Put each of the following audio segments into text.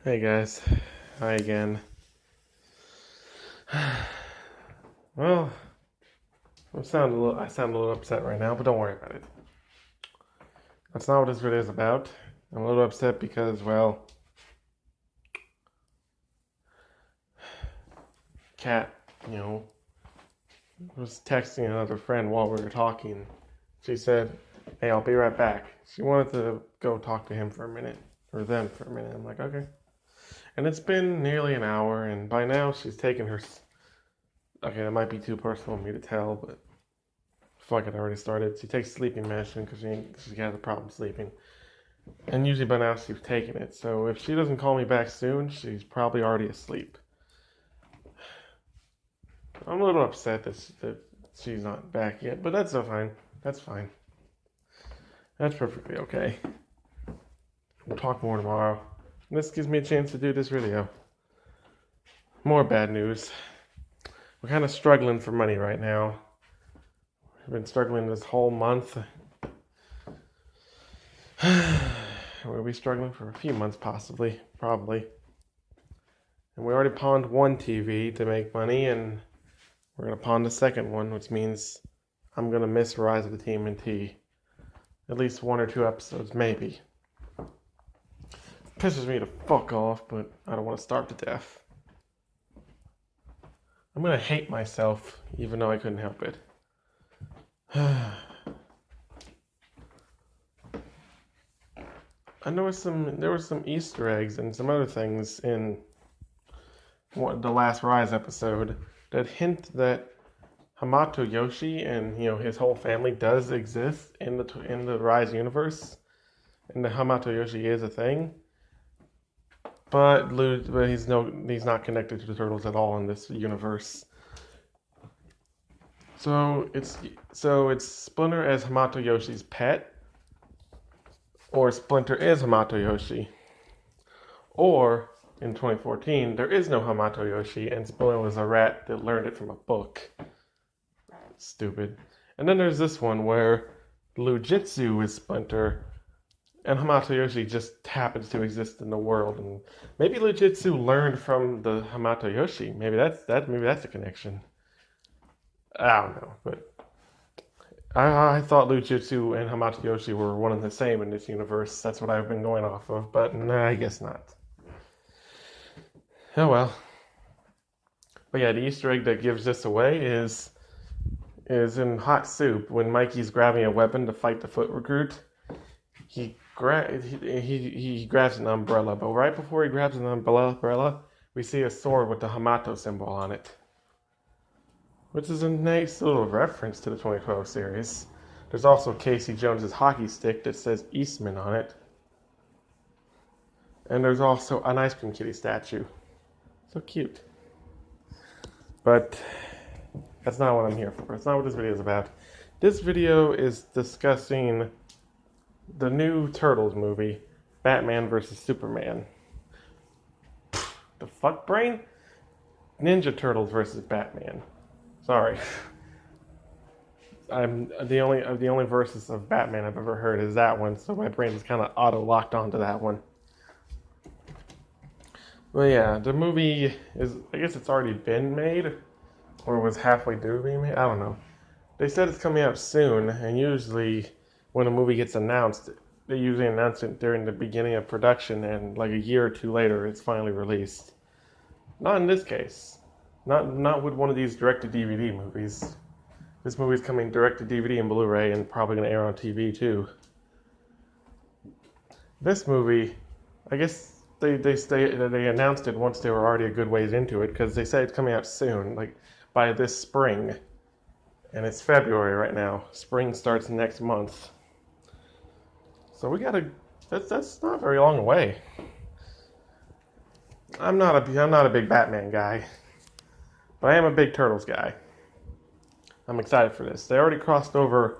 Hey guys, hi again. Well, I sound a little upset right now, but don't worry about it. That's not what this video is about. I'm a little upset because, well, Kat, you know, was texting another friend while we were talking. She said, "Hey, I'll be right back." She wanted to go talk to him for a minute, or them for a minute. I'm like, okay. And it's been nearly an hour, and by now she's taken her. Okay, that might be too personal for me to tell, but fuck it, I already started. She takes sleeping medicine because she has a problem sleeping. And usually by now she's taken it. So if she doesn't call me back soon, she's probably already asleep. I'm a little upset that she's not back yet, but that's so fine. That's fine. That's perfectly okay. We'll talk more tomorrow. This gives me a chance to do this video. More bad news. We're kind of struggling for money right now. We've been struggling this whole month. We'll be struggling for a few months, possibly, probably. And we already pawned one TV to make money, and we're going to pawn the second one, which means I'm going to miss Rise of the Tmnt. At least one or two episodes, maybe. Pisses me to fuck off, but I don't want to starve to death. I'm going to hate myself, even though I couldn't help it. I know there were some Easter eggs and some other things in the last Rise episode that hint that Hamato Yoshi and his whole family does exist in the Rise universe, and the Hamato Yoshi is a thing. But he's not connected to the turtles at all in this universe. So it's Splinter as Hamato Yoshi's pet, or Splinter is Hamato Yoshi, or in 2014 there is no Hamato Yoshi and Splinter was a rat that learned it from a book. Stupid. And then there's this one where Lujitsu is Splinter and Hamato Yoshi just happens to exist in the world, and maybe Lujitsu learned from the Hamato Yoshi. Maybe that's a connection. I don't know, but I thought Lujitsu and Hamato Yoshi were one and the same in this universe. That's what I've been going off of, but nah, I guess not. Oh well. But yeah, the Easter egg that gives this away is in Hot Soup when Mikey's grabbing a weapon to fight the foot recruit. He grabs an umbrella, but right before he grabs an umbrella, we see a sword with the Hamato symbol on it, which is a nice little reference to the 2012 series. There's also Casey Jones's hockey stick that says Eastman on it, and there's also an ice cream kitty statue. So cute. But that's not what I'm here for. That's not what this video is about. This video is discussing the new Turtles movie, Batman vs. Superman. The fuck, brain? Ninja Turtles vs. Batman. Sorry. I'm the only versus of Batman I've ever heard is that one, so my brain is kind of auto locked onto that one. But yeah, the movie is, I guess it's already been made, or was halfway due being made. I don't know. They said it's coming out soon, and usually when a movie gets announced, they usually announce it during the beginning of production, and like a year or two later, it's finally released. Not in this case. Not with one of these direct-to-DVD movies. This movie's coming direct-to-DVD and Blu-ray, and probably going to air on TV too. This movie, I guess they announced it once they were already a good ways into it, because they say it's coming out soon, like by this spring. And it's February right now. Spring starts next month. So we gotta. That's not very long away. I'm not a big Batman guy, but I am a big Turtles guy. I'm excited for this. They already crossed over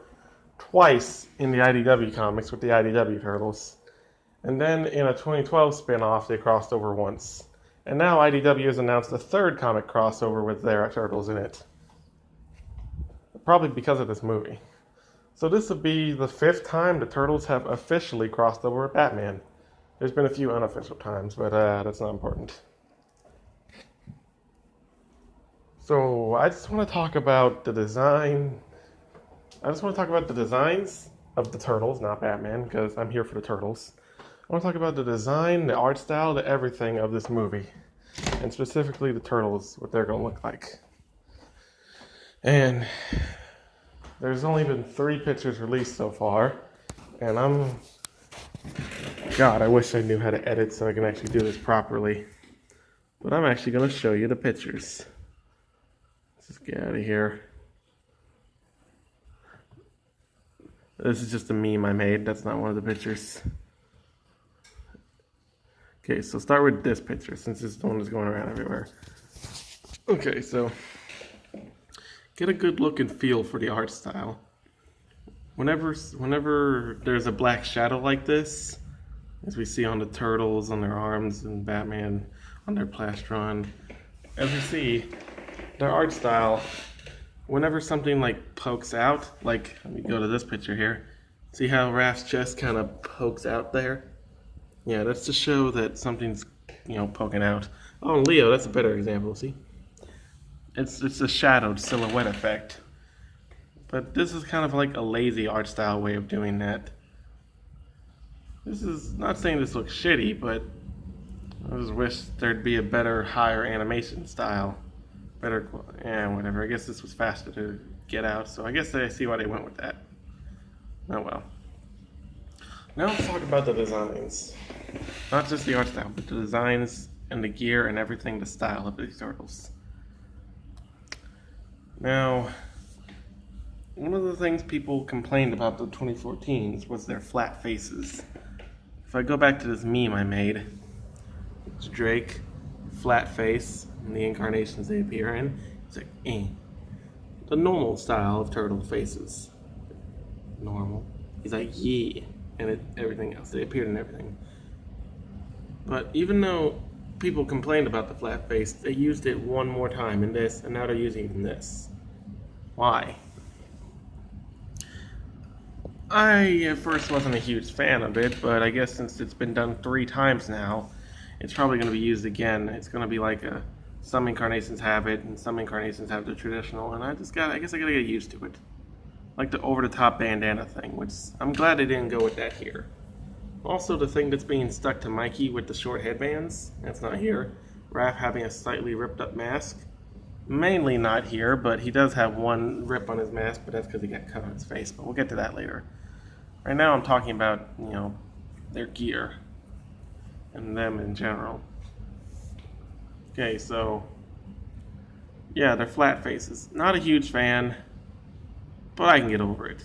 twice in the IDW comics with the IDW Turtles, and then in a 2012 spin-off they crossed over once. And now IDW has announced a third comic crossover with their Turtles in it. Probably because of this movie. So this will be the 5th time the Turtles have officially crossed over with Batman. There's been a few unofficial times, but that's not important. So I just want to talk about the design. I just want to talk about the designs of the turtles, not Batman, because I'm here for the turtles. I want to talk about the design, the art style, the everything of this movie. And specifically the turtles, what they're going to look like. And there's only been 3 pictures released so far. And God, I wish I knew how to edit so I can actually do this properly. But I'm actually going to show you the pictures. Let's just get out of here. This is just a meme I made. That's not one of the pictures. Okay, so start with this picture since this is the one that's going around everywhere. Okay, so get a good look and feel for the art style. Whenever there's a black shadow like this, as we see on the turtles, on their arms, and Batman on their plastron, as we see, their art style, whenever something like pokes out, like, let me go to this picture here. See how Raph's chest kind of pokes out there? Yeah, that's to show that something's, poking out. Oh, and Leo, that's a better example, see? It's a shadowed silhouette effect. But this is kind of like a lazy art style way of doing that. This is not saying this looks shitty, but I just wish there'd be a better, higher animation style. Better, whatever. I guess this was faster to get out, so I guess I see why they went with that. Oh well. Now let's talk about the designs. Not just the art style, but the designs and the gear and everything, the style of these turtles. Now, one of the things people complained about the 2014s was their flat faces. If I go back to this meme I made, it's Drake, flat face, and the incarnations they appear in. It's like, the normal style of turtle faces. Normal. He's like, yeah, and everything else. They appeared in everything. But even though people complained about the flat face, they used it one more time in this, and now they're using it in this. Why? I at first wasn't a huge fan of it, but I guess since it's been done 3 times now, it's probably going to be used again. It's going to be like some incarnations have it, and some incarnations have the traditional, and I guess I gotta get used to it. Like the over-the-top bandana thing, which I'm glad they didn't go with that here. Also, the thing that's being stuck to Mikey with the short headbands, that's not here. Raph having a slightly ripped up mask. Mainly not here, but he does have one rip on his mask, but that's because he got cut on his face, but we'll get to that later. Right now I'm talking about, their gear. And them in general. Okay, so, yeah, they're flat faces. Not a huge fan, but I can get over it.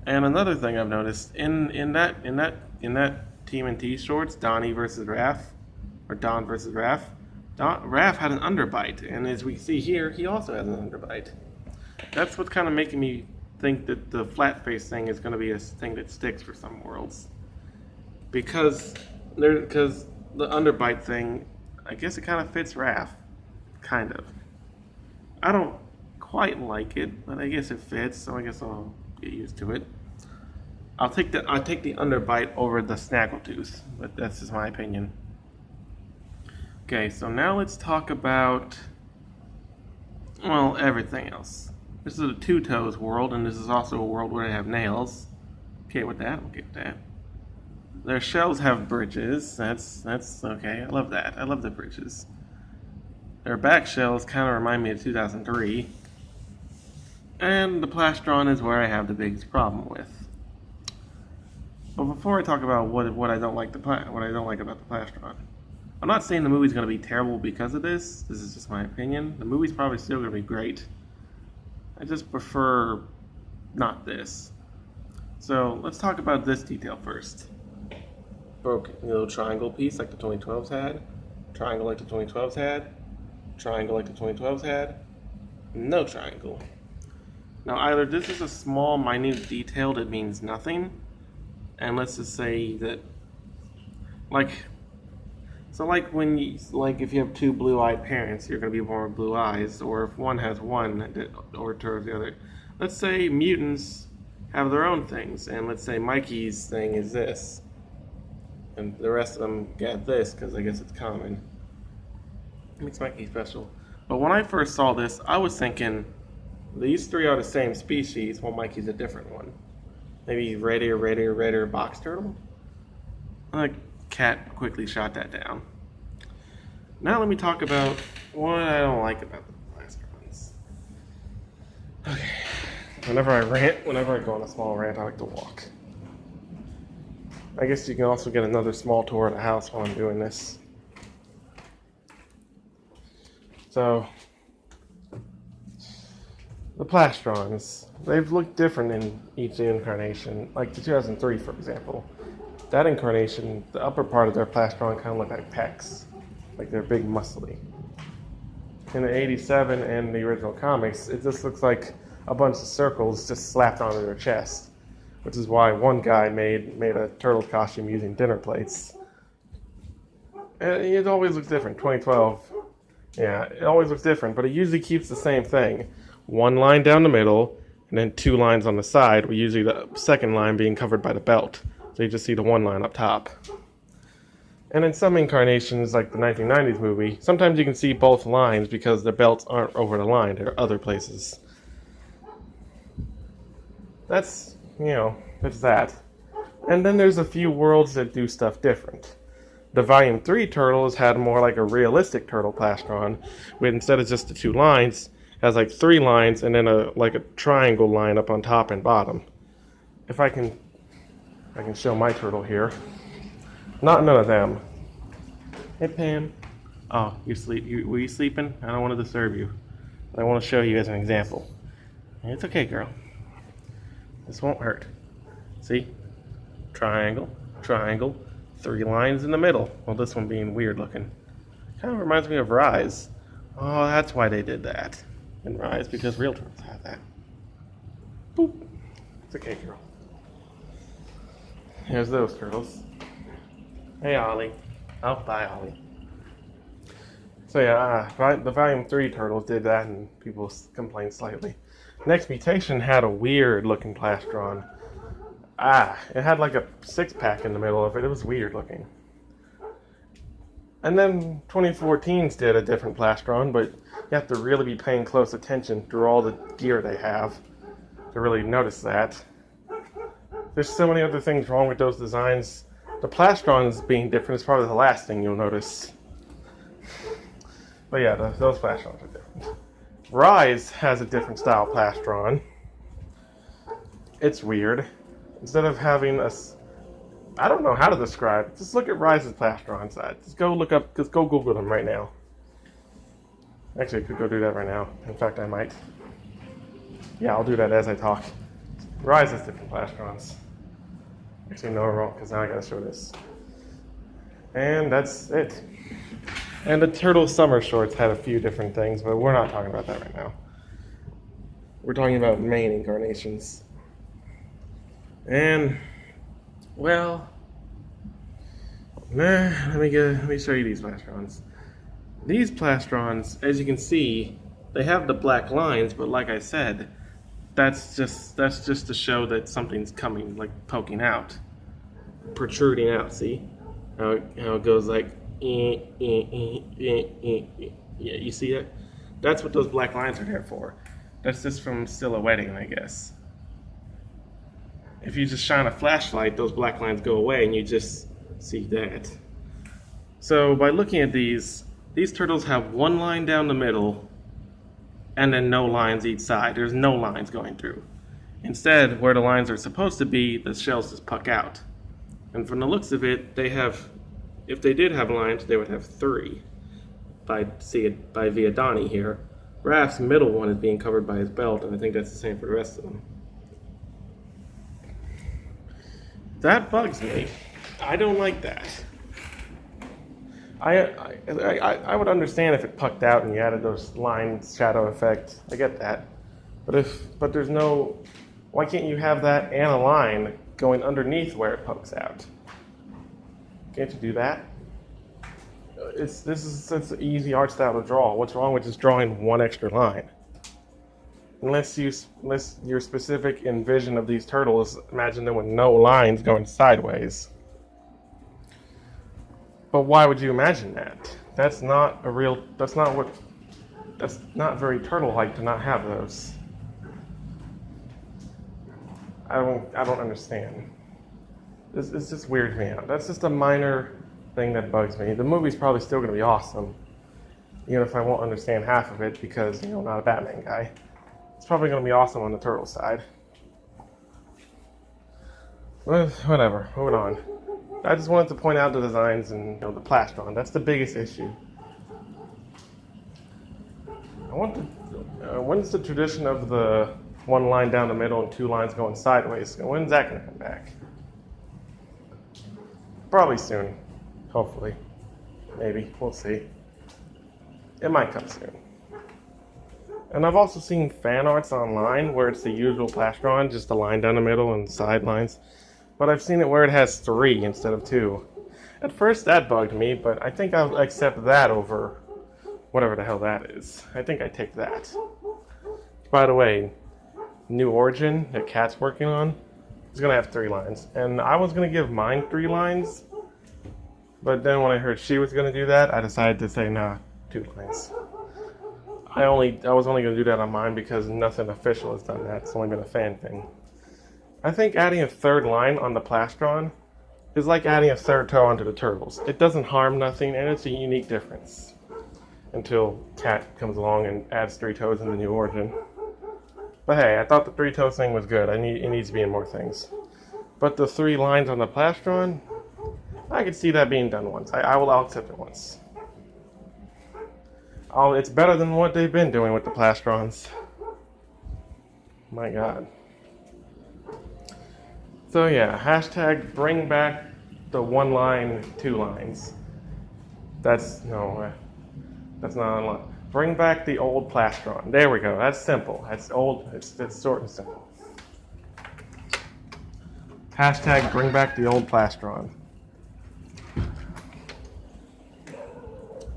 And another thing I've noticed in that Tmnt shorts, Donnie versus Raph, or Don versus Raph, Raph had an underbite, and as we see here, he also has an underbite. That's what's kind of making me think that the flat face thing is going to be a thing that sticks for some worlds. Because the underbite thing, I guess it kind of fits Raph, kind of. I don't quite like it, but I guess it fits, so I guess I'll get used to it. I'll take the underbite over the snaggletooth, but that's just my opinion. Okay, so now let's talk about, well, everything else. This is a 2-toes world, and this is also a world where they have nails. Okay with that, I'll get that. Their shells have bridges, that's okay, I love that. I love the bridges. Their back shells kind of remind me of 2003. And the plastron is where I have the biggest problem with. But before I talk about what I don't like about the plastron, I'm not saying the movie's going to be terrible because of this. This is just my opinion. The movie's probably still going to be great. I just prefer not this. So let's talk about this detail first. Broken little triangle piece like the 2012s had. Triangle like the 2012s had. Triangle like the 2012s had. No triangle. Now either this is a small, minute detail that means nothing, and let's just say that, if you have 2 blue-eyed parents, you're going to be born with blue eyes, or if one has one, or towards the other. Let's say mutants have their own things. And let's say Mikey's thing is this. And the rest of them get this because I guess it's common. It makes Mikey special. But when I first saw this, I was thinking these three are the same species, while Mikey's a different one. Maybe redder box turtle? The cat quickly shot that down. Now let me talk about what I don't like about the plastrons. Okay. Whenever I go on a small rant, I like to walk. I guess you can also get another small tour of the house while I'm doing this. So, the plastrons, they've looked different in each incarnation. Like the 2003, for example. That incarnation, the upper part of their plastron kind of looked like pecs. Like they're big muscly. In the 87 and the original comics, it just looks like a bunch of circles just slapped onto their chest. Which is why one guy made a turtle costume using dinner plates. And it always looks different. 2012, yeah, it always looks different, but it usually keeps the same thing. One line down the middle, and then two lines on the side, with usually the second line being covered by the belt. So you just see the one line up top. And in some incarnations, like the 1990s movie, sometimes you can see both lines because the belts aren't over the line. They're other places. That's, that's that. And then there's a few worlds that do stuff different. The Volume 3 turtles had more like a realistic turtle plastron, where instead of just the two lines, it has like three lines and then a triangle line up on top and bottom. If I can show my turtle here. None of them. Hey Pam. Oh, were you sleeping? I don't want to disturb you. I want to show you as an example. It's okay, girl. This won't hurt. See? Triangle, triangle, three lines in the middle. Well, this one being weird looking. Kind of reminds me of Rise. Oh, that's why they did that. In Rise, because real turtles have that. Boop. It's okay, girl. Here's those turtles. Hey, Ollie. Oh, bye, Ollie. So yeah, the Volume 3 turtles did that and people complained slightly. Next Mutation had a weird looking plastron. It had like a six-pack in the middle of it. It was weird looking. And then 2014's did a different plastron, but you have to really be paying close attention through all the gear they have to really notice that. There's so many other things wrong with those designs. The plastrons being different is probably the last thing you'll notice. But yeah, those plastrons are different. Rise has a different style plastron. It's weird. Instead of having I don't know how to describe it. Just look at Rise's plastron side. Just go Google them right now. Actually, I could go do that right now. In fact, I might. Yeah, I'll do that as I talk. Rise has different plastrons. Actually, no, wrong, because now I gotta show this. And that's it. And the Turtle Summer shorts had a few different things, but we're not talking about that right now. We're talking about main incarnations. And, well, let me show you these plastrons. These plastrons, as you can see, they have the black lines, but like I said, that's just to show that something's coming, like poking out, protruding out. See how it goes like, yeah, you see it? That's what those black lines are there for. That's just from silhouetting, I guess. If you just shine a flashlight, those black lines go away, and you just see that. So by looking at these turtles have one line down the middle, and then no lines each side. There's no lines going through. Instead, where the lines are supposed to be, the shells just puck out. And from the looks of it, if they did have lines, they would have three. By Viadani here. Raph's middle one is being covered by his belt, and I think that's the same for the rest of them. That bugs me. I don't like that. I would understand if it pucked out and you added those lines, shadow effect. I get that. But there's no, why can't you have that and a line going underneath where it pokes out? Can't you do that? It's an easy art style to draw. What's wrong with just drawing one extra line? unless your specific envision of these turtles, imagine them with no lines going sideways. But why would you imagine that? That's not very turtle-like to not have those. I don't understand. It's just weird to me out. That's just a minor thing that bugs me. The movie's probably still going to be awesome, even if I won't understand half of it because, I'm not a Batman guy. It's probably going to be awesome on the turtle side. Well, whatever, moving on. I just wanted to point out the designs and the plastron. That's the biggest issue. When's the tradition of the one line down the middle and two lines going sideways? When's that going to come back? Probably soon. Hopefully. Maybe. We'll see. It might come soon. And I've also seen fan arts online where it's the usual plastron, just a line down the middle and side lines. But I've seen it where it has 3 instead of 2. At first that bugged me, but I think I'll accept that over whatever the hell that is. I think I take that. By the way, New Origin that Kat's working on is going to have 3 lines. And I was going to give mine 3 lines, but then when I heard she was going to do that, I decided to say, nah, 2 lines. I was only going to do that on mine because nothing official has done that. It's only been a fan thing. I think adding a 3rd line on the plastron is like adding a 3rd toe onto the turtles. It doesn't harm nothing, and it's a unique difference. Until Kat comes along and adds 3 toes in the New Origin. But hey, I thought the 3 toes thing was good. It needs to be in more things. But the 3 lines on the plastron, I could see that being done once. I'll accept it once. It's better than what they've been doing with the plastrons. My God. So yeah, hashtag bring back the 1 line, 2 lines. That's not online. Bring back the old plastron. There we go. That's simple. That's old. It's short and simple. Hashtag bring back the old plastron.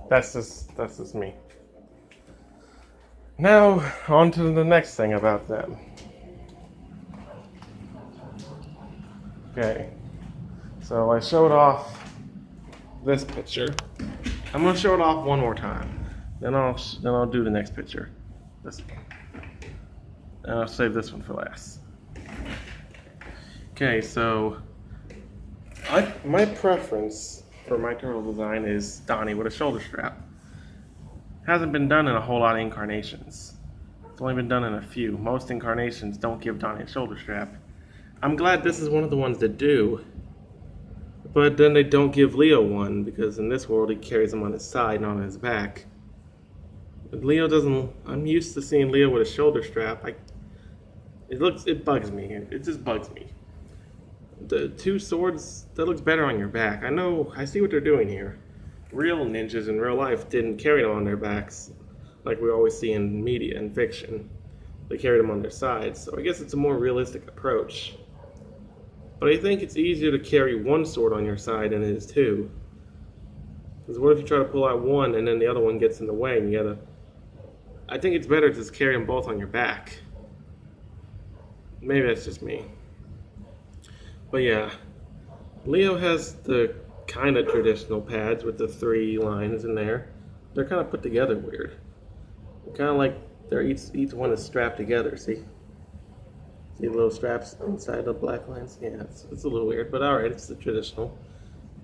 That's just me. Now, on to the next thing about them. Okay, so I showed off this picture. I'm gonna show it off one more time. Then I'll do the next picture. This one. And I'll save this one for last. Okay, so my preference for my turtle design is Donnie with a shoulder strap. Hasn't been done in a whole lot of incarnations. It's only been done in a few. Most incarnations don't give Donnie a shoulder strap. I'm glad this is one of the ones that do. But then they don't give Leo one, because in this world he carries them on his side, not on his back. But Leo doesn't. I'm used to seeing Leo with a shoulder strap. It bugs me. It just bugs me. The 2 swords, that looks better on your back. I see what they're doing here. Real ninjas in real life didn't carry them on their backs, like we always see in media and fiction. They carried them on their sides, so I guess it's a more realistic approach. But I think it's easier to carry 1 sword on your side than it is 2. Because what if you try to pull out one and then the other one gets in the way and you gotta... I think it's better to just carry them both on your back. Maybe that's just me. But yeah, Leo has the kind of traditional pads with the 3 lines in there. They're kind of put together weird. Kind of like each one is strapped together, see? See the little straps inside the black lines? Yeah, it's a little weird, but alright, it's the traditional.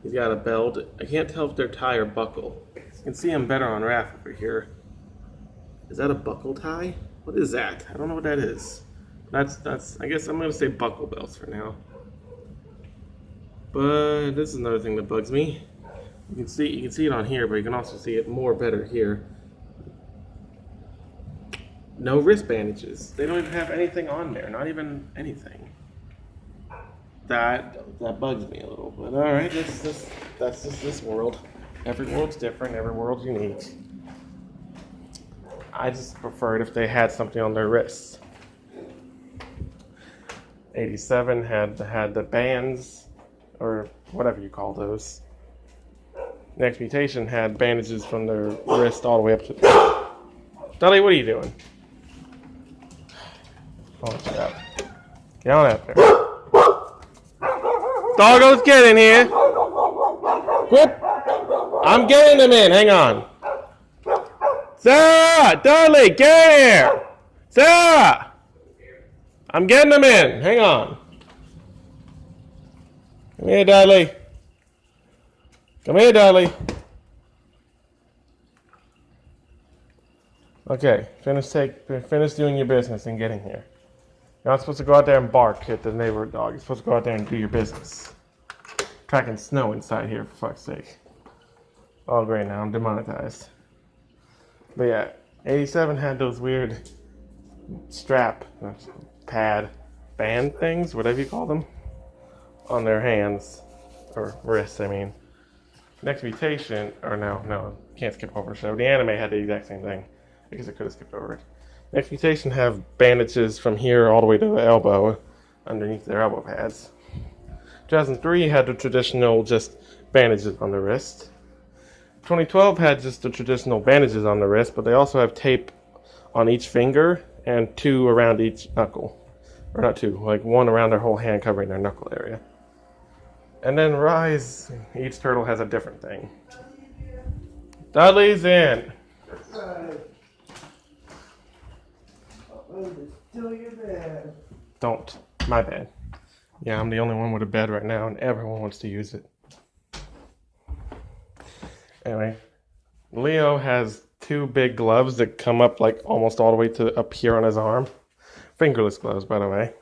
He's got a belt. I can't tell if they're tie or buckle. You can see him better on Raph over here. Is that a buckle tie? What is that? I don't know what that is. That's I guess I'm gonna say buckle belts for now. But this is another thing that bugs me. You can see it on here, but you can also see it better here. No wrist bandages. They don't even have anything on there, not even anything. That bugs me a little, but all right, that's just this world. Every world's different. Every world's unique. I just preferred if they had something on their wrists. 87 had the bands, or whatever you call those. Next Mutation had bandages from their wrist all the way up to... Dolly, what are you doing? Oh, crap. Get on out there. Doggos, get in here. Quit. I'm getting them in. Hang on. Sarah! Dudley, get in here! Sarah! I'm getting them in. Hang on. Come here, Dudley. Come here, Dudley. Okay, finish doing your business and getting here. You're not supposed to go out there and bark at the neighborhood dog. You're supposed to go out there and do your business. Tracking snow inside here, for fuck's sake. Oh, great, now I'm demonetized. But yeah, 87 had those weird pad, band things, whatever you call them, on their hands, or wrists, I mean. Next Mutation, or no, can't skip over. So the anime had the exact same thing. I guess I could have skipped over it. Next Mutation have bandages from here all the way to the elbow, underneath their elbow pads. 2003 had the traditional just bandages on the wrist. 2012 had just the traditional bandages on the wrist, but they also have tape on each finger and 2 around each knuckle. Or not 2, like 1 around their whole hand covering their knuckle area. And then Rise, each turtle has a different thing. Dudley's in. Don't. My bad. Yeah, I'm the only one with a bed right now, and everyone wants to use it. Anyway, Leo has 2 big gloves that come up like almost all the way to up here on his arm. Fingerless gloves, by the way.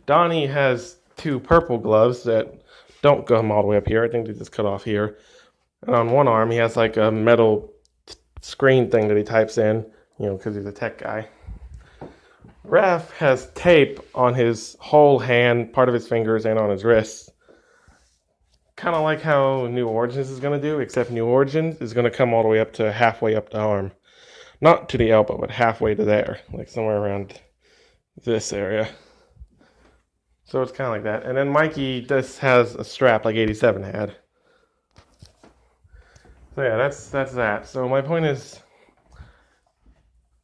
Donnie has 2 purple gloves that don't come all the way up here. I think they just cut off here. And on one arm, he has like a metal screen thing that he types in, because he's a tech guy. Raph has tape on his whole hand, part of his fingers, and on his wrists. Kind of like how New Origins is going to do, except New Origins is going to come all the way up to halfway up the arm. Not to the elbow, but halfway to there, like somewhere around this area. So it's kind of like that. And then Mikey just has a strap like 87 had. So yeah, that's that. So my point is,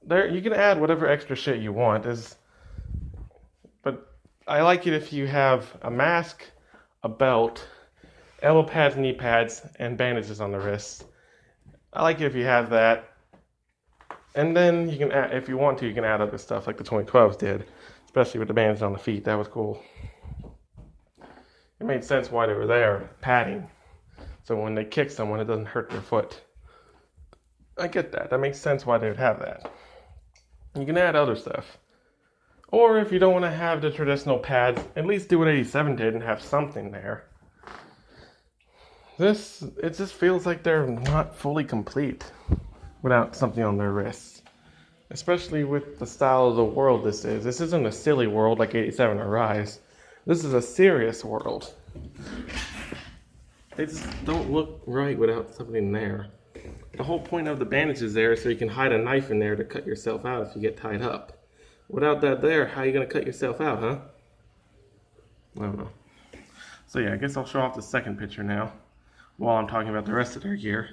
you can add whatever extra shit you want. But I like it if you have a mask, a belt, elbow pads, knee pads, and bandages on the wrists. I like it if you have that. And then you can add, if you want to, you can add other stuff like the 2012s did, especially with the bandages on the feet. That was cool. It made sense why they were there, padding. So when they kick someone, it doesn't hurt their foot. I get that. That makes sense why they would have that. You can add other stuff. Or if you don't want to have the traditional pads, at least do what 87 did and have something there. It just feels like they're not fully complete without something on their wrists. Especially with the style of the world this is. This isn't a silly world like 87 or Rise. This is a serious world. They just don't look right without something there. The whole point of the bandage is there so you can hide a knife in there to cut yourself out if you get tied up. Without that there, how are you going to cut yourself out, huh? I don't know. So yeah, I guess I'll show off the second picture now while I'm talking about the rest of their gear.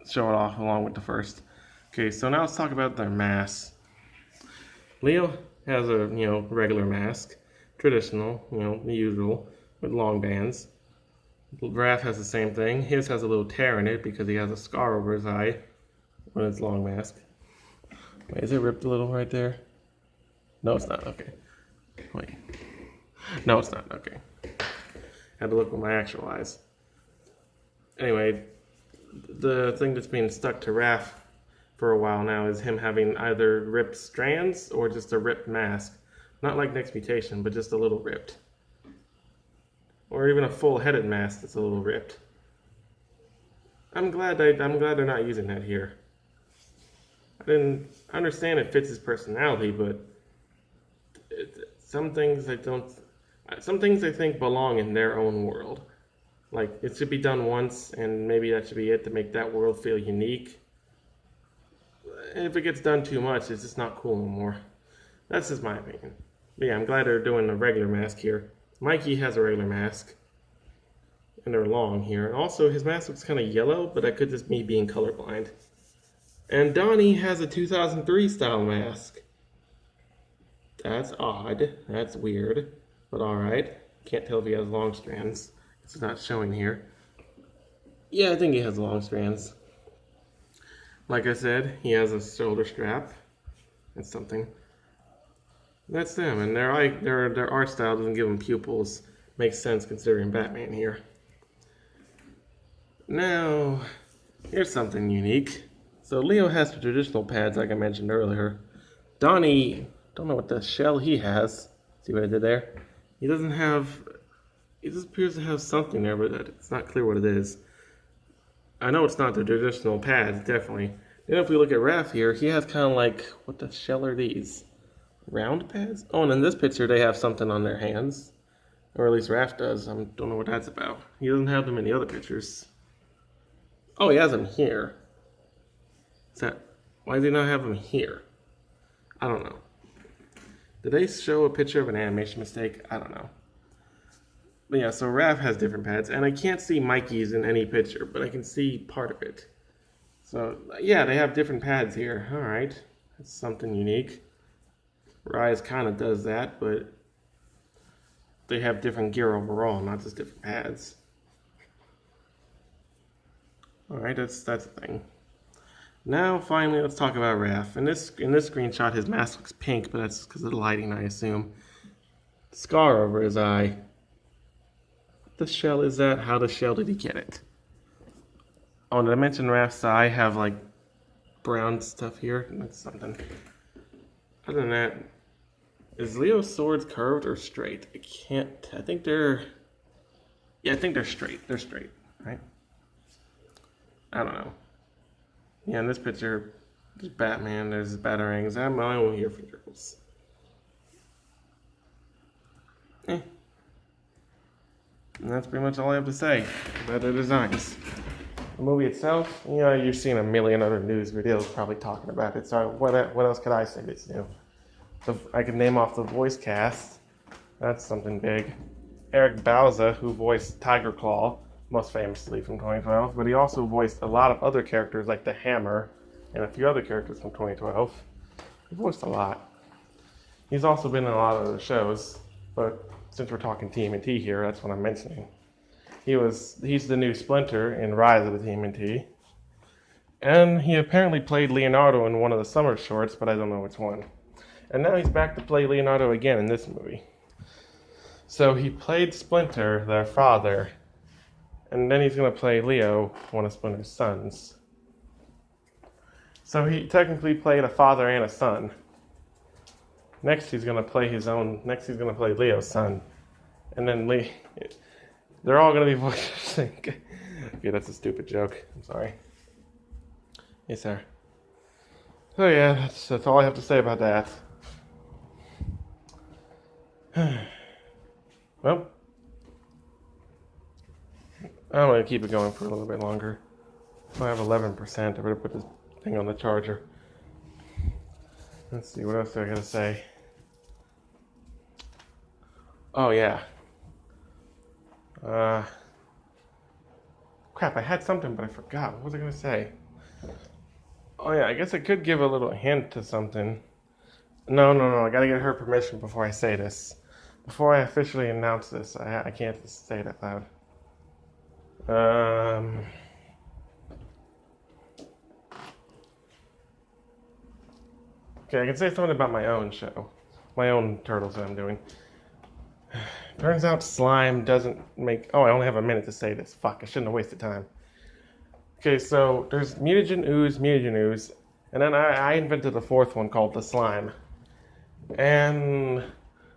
Show it off along with the first. Okay, so now let's talk about their masks. Leo has a, regular mask. Traditional, the usual, with long bands. Raph has the same thing. His has a little tear in it because he has a scar over his eye when it's long mask. Wait, is it ripped a little right there? No, it's not. Okay. Wait. No, it's not. Okay. Had to look with my actual eyes. Anyway, the thing that's being stuck to Raph for a while now is him having either ripped strands or just a ripped mask. Not like Next Mutation, but just a little ripped. Or even a full-headed mask that's a little ripped. I'm glad they're not using that here. I understand it fits his personality, but some things I think belong in their own world. Like, it should be done once, and maybe that should be it to make that world feel unique. If it gets done too much, it's just not cool anymore. That's just my opinion. But yeah, I'm glad they're doing a regular mask here. Mikey has a regular mask. And they're long here. And also, his mask looks kind of yellow, but that could just be me being colorblind. And Donnie has a 2003 style mask. That's odd. That's weird. But alright. Can't tell if he has long strands. It's not showing here. Yeah, I think he has long strands. Like I said, he has a shoulder strap. That's something. That's them, and their art style doesn't give them pupils. Makes sense considering Batman here. Now, here's something unique. So Leo has the traditional pads like I mentioned earlier. Donnie, don't know what the shell he has. See what I did there? He doesn't have, he just appears to have something there, but it's not clear what it is. I know it's not the traditional pads, definitely. Then if we look at Raph here, he has kind of like, what the shell are these? Round pads? Oh, and in this picture they have something on their hands. Or at least Raph does. I don't know what that's about. He doesn't have them in the other pictures. Oh, he has them here. Why does he not have them here? I don't know. Did they show a picture of an animation mistake? I don't know. But yeah, so Raph has different pads, and I can't see Mikey's in any picture, but I can see part of it. So yeah, they have different pads here. All right, that's something unique. Rise kind of does that, but they have different gear overall, not just different pads. All right, that's the thing. Now, finally, let's talk about Raph. In this screenshot, his mask looks pink, but that's because of the lighting, I assume. Scar over his eye. What the shell is that? How the shell did he get it? Oh, did I mention Raph's eye have like brown stuff here? That's something. Other than that, is Leo's swords curved or straight? I think they're... Yeah, I think they're straight. They're straight, right? I don't know. Yeah, in this picture, there's Batman, there's Batarangs. I'm only here for girls. And that's pretty much all I have to say about the designs. The movie itself, you know, you've seen a million other news videos probably talking about it. So what else could I say that's new? So I could name off the voice cast. That's something big. Eric Bauza, who voiced Tiger Claw, most famously from 2012, but he also voiced a lot of other characters like the Hammer and a few other characters from 2012. He voiced a lot. He's also been in a lot of other shows, but since we're talking TMNT here, that's what I'm mentioning. He's the new Splinter in Rise of the TMNT, and he apparently played Leonardo in one of the summer shorts, but I don't know which one. And now he's back to play Leonardo again in this movie. So he played Splinter, their father, and then he's going to play Leo, one of Splinter's sons. So he technically played a father and a son. Next he's going to play Leo's son. And then they're all going to be voices. Okay, that's a stupid joke. I'm sorry. Yes, sir. So yeah, that's all I have to say about that. Well, I'm going to keep it going for a little bit longer. I have 11%. I better put this thing on the charger. Let's see, what else do I got to say? Oh, yeah. Crap, I had something, but I forgot. What was I going to say? Oh, yeah, I guess I could give a little hint to something. No, I got to get her permission before I say this. Before I officially announce this, I can't just say it out loud. Okay, I can say something about my own show. My own Turtles that I'm doing. Turns out slime doesn't make... Oh, I only have a minute to say this. Fuck, I shouldn't have wasted time. Okay, so there's mutagen ooze, and then I invented a fourth one called the slime. And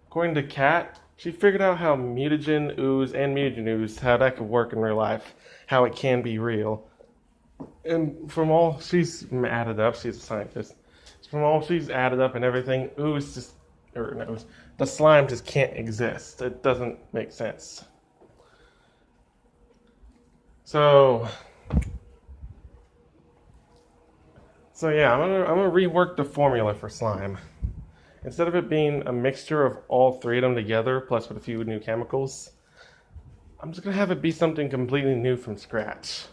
according to Kat, she figured out how mutagen ooze and mutagen ooze, how that could work in real life, how it can be real. And from all she's added up, she's a scientist. From all she's added up and everything, the slime just can't exist. It doesn't make sense. So yeah, I'm gonna rework the formula for slime. Instead of it being a mixture of all three of them together, plus with a few new chemicals, I'm just gonna have it be something completely new from scratch.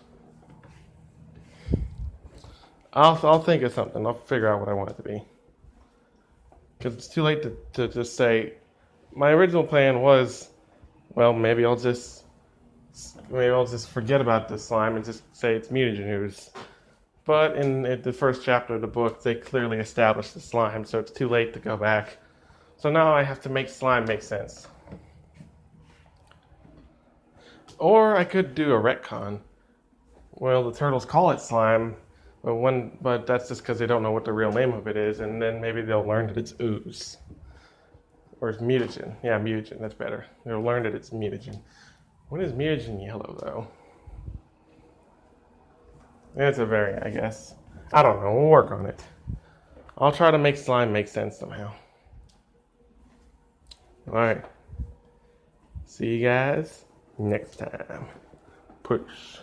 I'll think of something. I'll figure out what I want it to be. Because it's too late to just say, my original plan was, well, maybe I'll just forget about this slime and just say it's mutagen ooze. But in the first chapter of the book, they clearly established the slime, so it's too late to go back. So now I have to make slime make sense. Or I could do a retcon. Well, the turtles call it slime, but that's just because they don't know what the real name of it is, and then maybe they'll learn that it's ooze. Or it's mutagen. Yeah, mutagen, that's better. They'll learn that it's mutagen. When is mutagen yellow, though? It's a variant, I guess. I don't know, we'll work on it. I'll try to make slime make sense somehow. Alright. See you guys next time. Push.